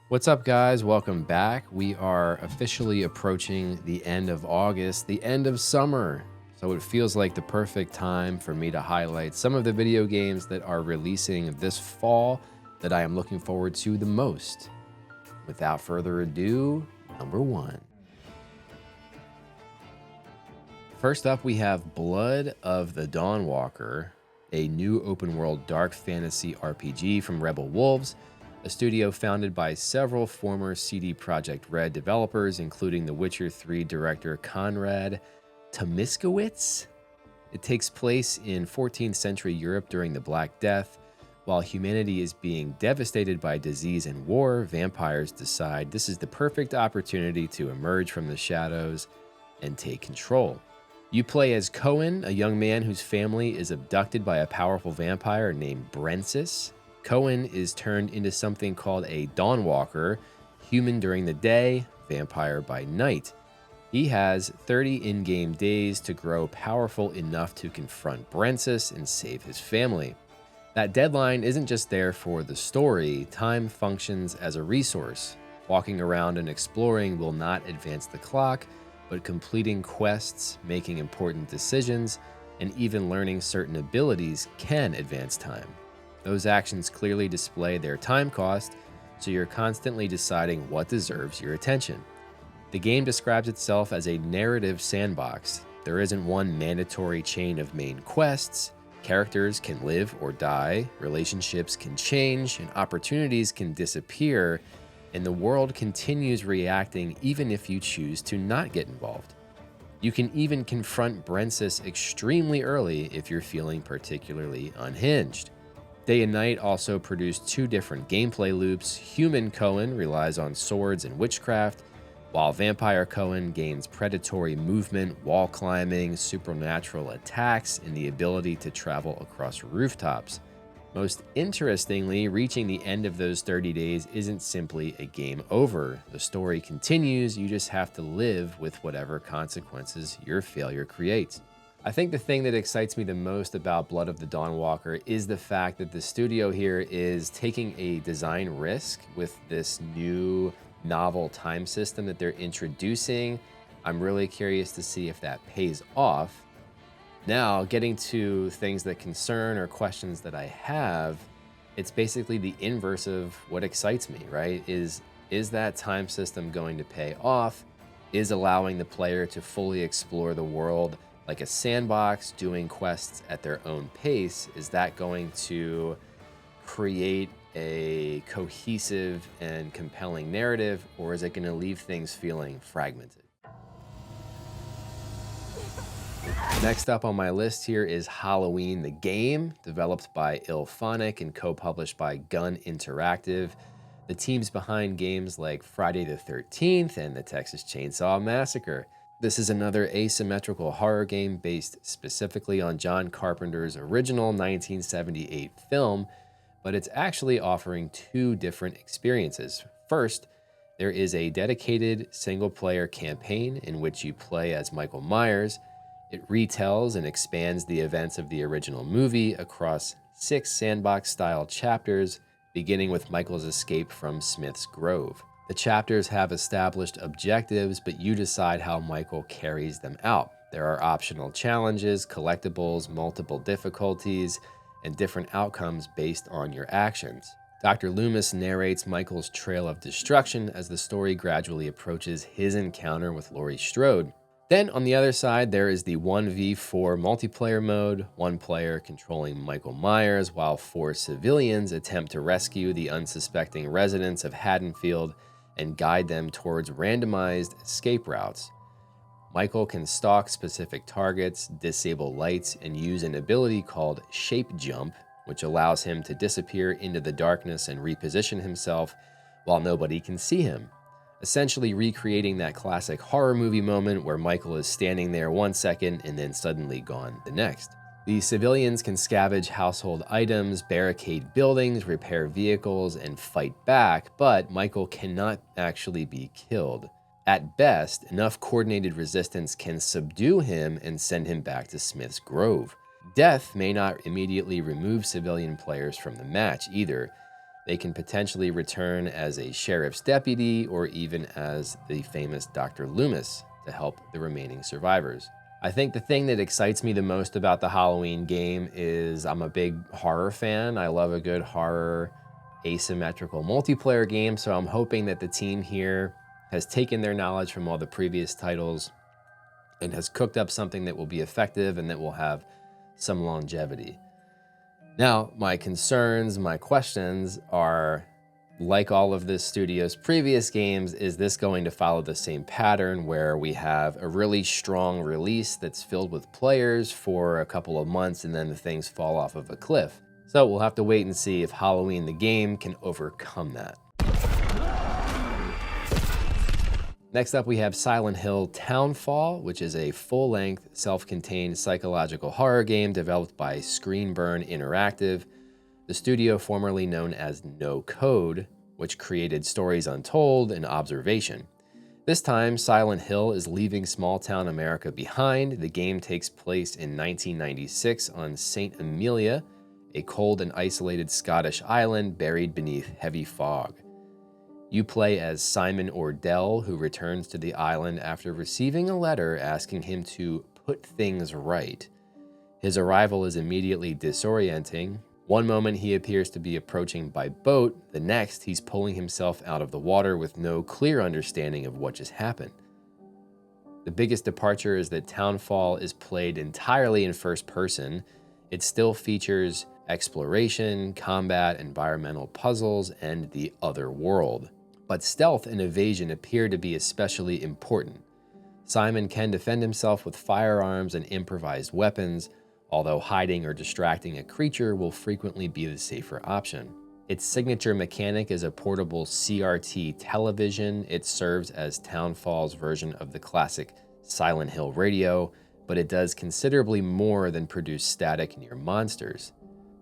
What's up, guys? Welcome back. We are officially approaching the end of August, the end of summer. So it feels like the perfect time for me to highlight some of the video games that are releasing this fall that I am looking forward to the most. Without further ado, number one. First up, we have Blood of the Dawnwalker, a new open-world dark fantasy RPG from Rebel Wolves, a studio founded by several former CD Projekt Red developers, including The Witcher 3 director Konrad Tomiskowicz. It takes place in 14th century Europe during the Black Death. While humanity is being devastated by disease and war, vampires decide this is the perfect opportunity to emerge from the shadows and take control. You play as Cohen, a young man whose family is abducted by a powerful vampire named Brensis. Cohen is turned into something called a Dawnwalker, human during the day, vampire by night. He has 30 in-game days to grow powerful enough to confront Brensis and save his family. That deadline isn't just there for the story, time functions as a resource. Walking around and exploring will not advance the clock, but completing quests, making important decisions, and even learning certain abilities can advance time. Those actions clearly display their time cost, so you're constantly deciding what deserves your attention. The game describes itself as a narrative sandbox. There isn't one mandatory chain of main quests. Characters can live or die, relationships can change, and opportunities can disappear, and the world continues reacting even if you choose to not get involved. You can even confront Brensis extremely early if you're feeling particularly unhinged. Day and Night also produced two different gameplay loops. Human Cohen relies on swords and witchcraft, while Vampire Cohen gains predatory movement, wall climbing, supernatural attacks, and the ability to travel across rooftops. Most interestingly, reaching the end of those 30 days isn't simply a game over. The story continues, you just have to live with whatever consequences your failure creates. I think the thing that excites me the most about Blood of the Dawnwalker is the fact that the studio here is taking a design risk with this new novel time system that they're introducing. I'm really curious to see if that pays off. Now, getting to things that concern or questions that I have, it's basically the inverse of what excites me, right? Is that time system going to pay off? Is allowing the player to fully explore the world like a sandbox, doing quests at their own pace, is that going to create a cohesive and compelling narrative, or is it going to leave things feeling fragmented? Next up on my list here is Halloween the Game, developed by IllFonic and co-published by Gun Interactive, the teams behind games like Friday the 13th and the Texas Chainsaw Massacre. This is another asymmetrical horror game based specifically on John Carpenter's original 1978 film, but it's actually offering two different experiences. First, there is a dedicated single-player campaign in which you play as Michael Myers. It retells and expands the events of the original movie across 6 sandbox-style chapters, beginning with Michael's escape from Smith's Grove. The chapters have established objectives, but you decide how Michael carries them out. There are optional challenges, collectibles, multiple difficulties, and different outcomes based on your actions. Dr. Loomis narrates Michael's trail of destruction as the story gradually approaches his encounter with Laurie Strode. Then on the other side, there is the 1v4 multiplayer mode, one player controlling Michael Myers, while 4 civilians attempt to rescue the unsuspecting residents of Haddonfield and guide them towards randomized escape routes. Michael can stalk specific targets, disable lights, and use an ability called Shape Jump, which allows him to disappear into the darkness and reposition himself while nobody can see him, essentially recreating that classic horror movie moment where Michael is standing there 1 second and then suddenly gone the next. The civilians can scavenge household items, barricade buildings, repair vehicles, and fight back, but Michael cannot actually be killed. At best, enough coordinated resistance can subdue him and send him back to Smith's Grove. Death may not immediately remove civilian players from the match either. They can potentially return as a sheriff's deputy or even as the famous Dr. Loomis to help the remaining survivors. I think the thing that excites me the most about the Halloween game is I'm a big horror fan. I love a good horror asymmetrical multiplayer game, so I'm hoping that the team here has taken their knowledge from all the previous titles and has cooked up something that will be effective and that will have some longevity. Now, my concerns, my questions are, like all of this studio's previous games, is this going to follow the same pattern where we have a really strong release that's filled with players for a couple of months and then the things fall off of a cliff? So we'll have to wait and see if Halloween the game can overcome that. Next up, we have Silent Hill Townfall, which is a full-length, self-contained psychological horror game developed by Screenburn Interactive, the studio formerly known as No Code, which created Stories Untold and Observation. This time, Silent Hill is leaving small-town America behind. The game takes place in 1996 on St. Amelia, a cold and isolated Scottish island buried beneath heavy fog. You play as Simon Ordell, who returns to the island after receiving a letter asking him to put things right. His arrival is immediately disorienting. One moment he appears to be approaching by boat, the next he's pulling himself out of the water with no clear understanding of what just happened. The biggest departure is that Townfall is played entirely in first person. It still features exploration, combat, environmental puzzles, and the other world. But stealth and evasion appear to be especially important. Simon can defend himself with firearms and improvised weapons, although hiding or distracting a creature will frequently be the safer option. Its signature mechanic is a portable CRT television. It serves as Townfall's version of the classic Silent Hill radio, but it does considerably more than produce static near monsters.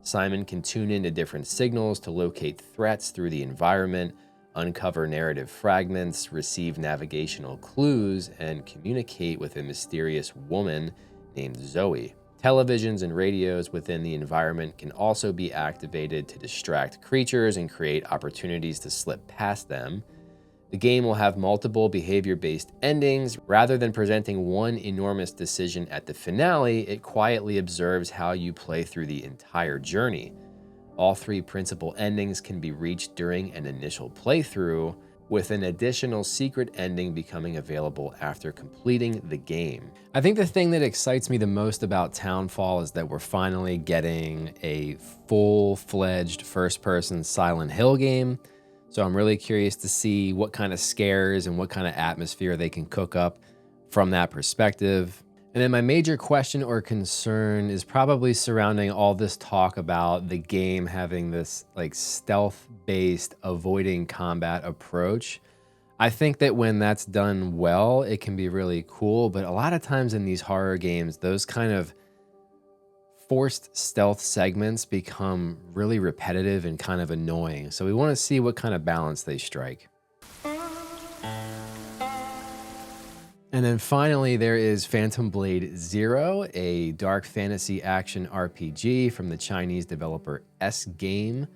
Simon can tune into different signals to locate threats through the environment, uncover narrative fragments, receive navigational clues, and communicate with a mysterious woman named Zoe. Televisions and radios within the environment can also be activated to distract creatures and create opportunities to slip past them. The game will have multiple behavior-based endings. Rather than presenting one enormous decision at the finale, it quietly observes how you play through the entire journey. All three principal endings can be reached during an initial playthrough, with an additional secret ending becoming available after completing the game. I think the thing that excites me the most about Townfall is that we're finally getting a full-fledged first-person Silent Hill game. So I'm really curious to see what kind of scares and what kind of atmosphere they can cook up from that perspective. And then my major question or concern is probably surrounding all this talk about the game having this like stealth-based avoiding combat approach. I think that when that's done well, it can be really cool, but a lot of times in these horror games, those kind of forced stealth segments become really repetitive and kind of annoying. So we want to see what kind of balance they strike. And then finally, there is Phantom Blade Zero, a dark fantasy action RPG from the Chinese developer S-Game.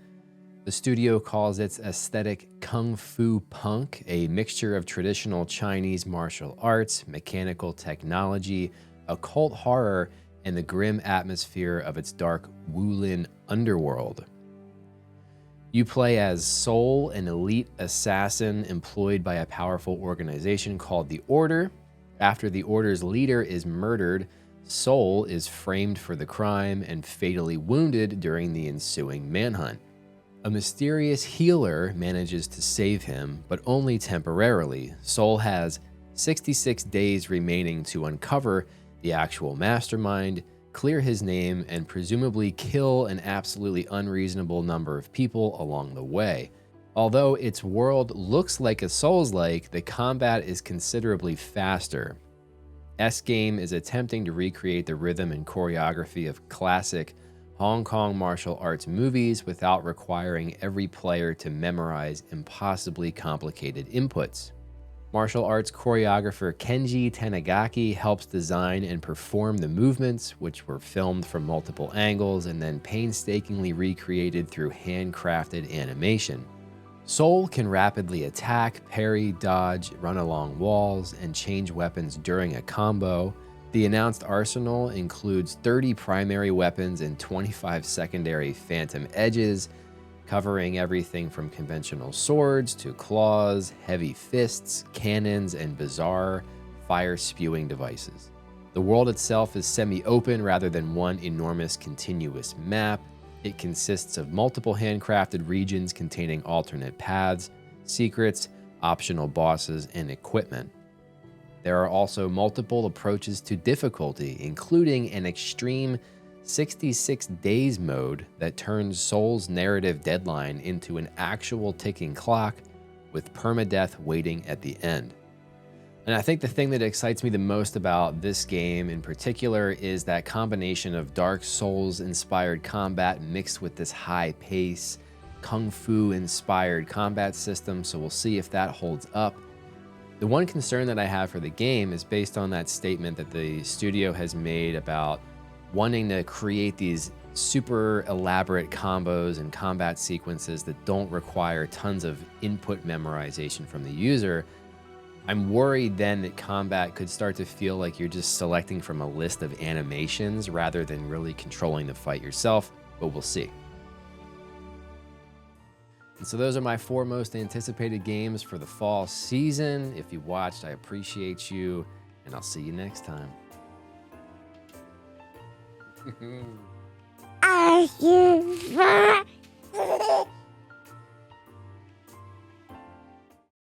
The studio calls its aesthetic Kung Fu Punk, a mixture of traditional Chinese martial arts, mechanical technology, occult horror, and the grim atmosphere of its dark Wulin underworld. You play as Soul, an elite assassin employed by a powerful organization called the Order. After the Order's leader is murdered, Soul is framed for the crime and fatally wounded during the ensuing manhunt. A mysterious healer manages to save him, but only temporarily. Soul has 66 days remaining to uncover the actual mastermind, clear his name, and presumably kill an absolutely unreasonable number of people along the way. Although its world looks like a Souls-like, the combat is considerably faster. S-Game is attempting to recreate the rhythm and choreography of classic Hong Kong martial arts movies without requiring every player to memorize impossibly complicated inputs. Martial arts choreographer Kenji Tanigaki helps design and perform the movements, which were filmed from multiple angles and then painstakingly recreated through handcrafted animation. Soul can rapidly attack, parry, dodge, run along walls, and change weapons during a combo. The announced arsenal includes 30 primary weapons and 25 secondary phantom edges, covering everything from conventional swords to claws, heavy fists, cannons, and bizarre fire-spewing devices. The world itself is semi-open rather than one enormous continuous map. It consists of multiple handcrafted regions containing alternate paths, secrets, optional bosses, and equipment. There are also multiple approaches to difficulty, including an extreme 66 days mode that turns Soul's narrative deadline into an actual ticking clock with permadeath waiting at the end. And I think the thing that excites me the most about this game in particular is that combination of Dark Souls inspired combat mixed with this high pace, Kung Fu inspired combat system, so we'll see if that holds up. The one concern that I have for the game is based on that statement that the studio has made about wanting to create these super elaborate combos and combat sequences that don't require tons of input memorization from the user. I'm worried then that combat could start to feel like you're just selecting from a list of animations rather than really controlling the fight yourself, but we'll see. And so those are my 4 most anticipated games for the fall season. If you watched, I appreciate you, and I'll see you next time. Are you